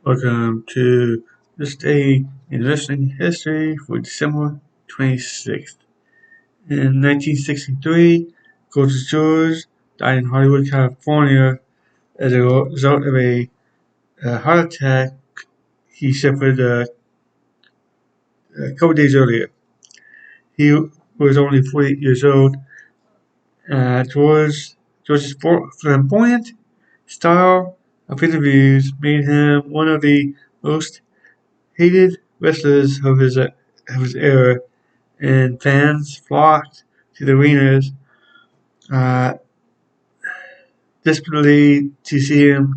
Welcome to this day in wrestling history for December 26th. In 1963, Gorgeous George died in Hollywood, California as a result of a heart attack he suffered a couple days earlier. He was only 48 years old. George's flamboyant style of interviews made him one of the most hated wrestlers of his era, and fans flocked to the arenas uh, desperately to see him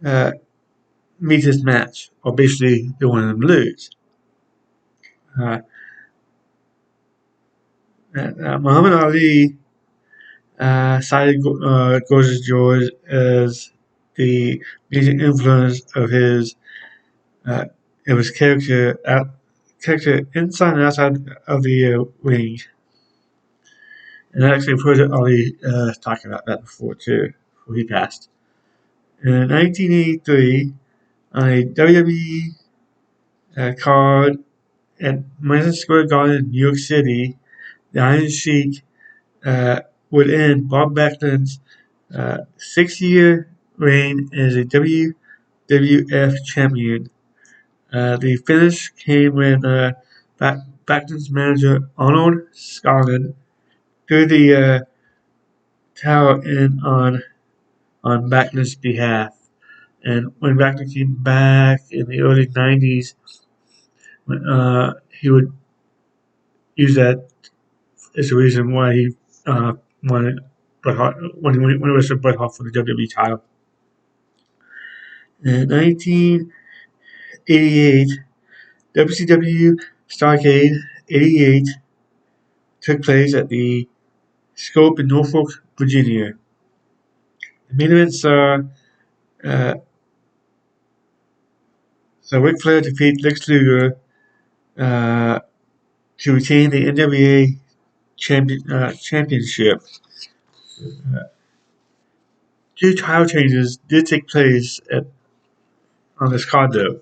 uh, meet his match, or basically they wanted him to lose. Uh, Muhammad Ali cited Gorgeous George as the major influence uh, of his character inside and outside of the ring. And I actually heard Ali talk about that before too, before he passed. In 1983, on a WWE card at Madison Square Garden in New York City, the Iron Sheik would end Bob Backlund's 6-year reign as a WWF champion. The finish came when Backlund's manager Arnold Skaaland threw the towel in on Backlund's behalf. And when Backlund came back in the early 90s, he would use that as the reason why he wanted Bret Hart when he wrestled Bret Hart for the WWE title. In 1988, WCW Starrcade '88 took place at the Scope in Norfolk, Virginia. The main event uh, saw Ric Flair defeat Lex Luger to retain the NWA championship. Two title changes did take place on this card, though.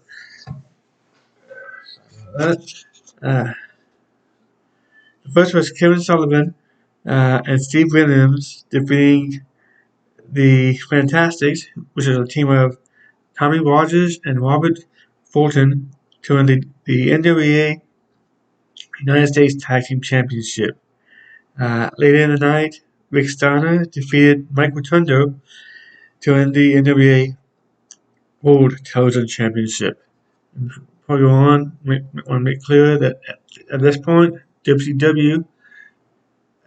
Uh, uh, the first was Kevin Sullivan and Steve Williams defeating the Fantastics, which is a team of Tommy Rogers and Robert Fulton, to win the NWA United States Tag Team Championship. Later in the night, Rick Steiner defeated Mike Rotundo to win the NWA World Television Championship. And before I go on, I want to make clear that at this point, WCW, I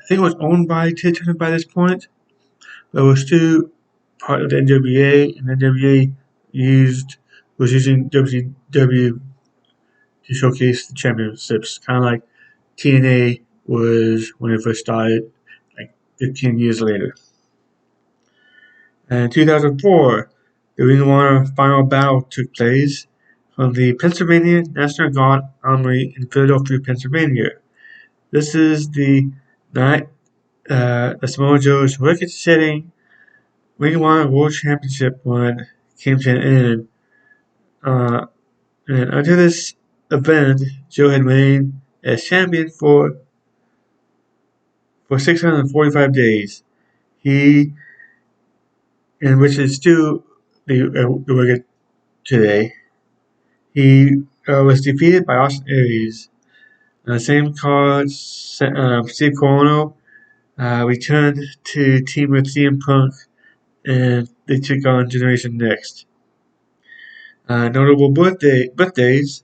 think it was owned by Ted Turner by this point, but it was still part of the NWA, and NWA was using WCW to showcase the championships, kind of like TNA was when it first started, like 15 years later. In 2004, the Ring of Honor Final Battle took place from the Pennsylvania National Guard Armory in Philadelphia, Pennsylvania. This is the night that Samoa Joe's record-setting Ring of Honor World Championship run came to an end. And until this event, Joe had reigned as champion for 645 days. He, and which is still the record today. He was defeated by Austin Aries. On the same card, Steve Corino returned to team with CM Punk, and they took on Generation Next. Notable birthdays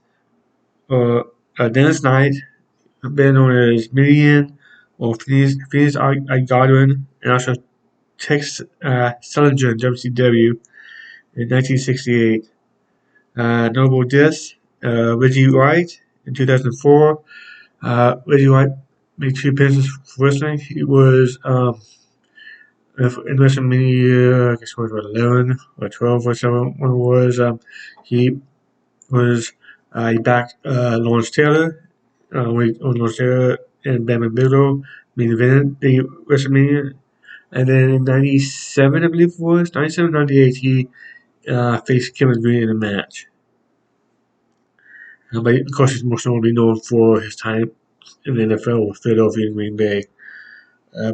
are Dennis Knight, better known as Midian or Phineas Godwin, and also Tex Sullinger in WCW in 1968. Notable deaths, Reggie White in 2004. Reggie White made 2 appearances for wrestling. He was in WrestleMania, I guess it was 11 or 12 or something. One was he was he backed Lawrence Taylor. When Lawrence Taylor and Bam Bigelow main evented the WrestleMania. And then in 97, I believe it was, 97, 98, he face Kevin Green in a match. But of course, he's most notably known for his time in the NFL with Philadelphia and Green Bay.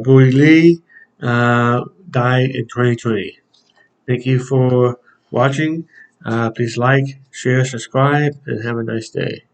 Brody Lee died in 2020. Thank you for watching. Please like, share, subscribe, and have a nice day.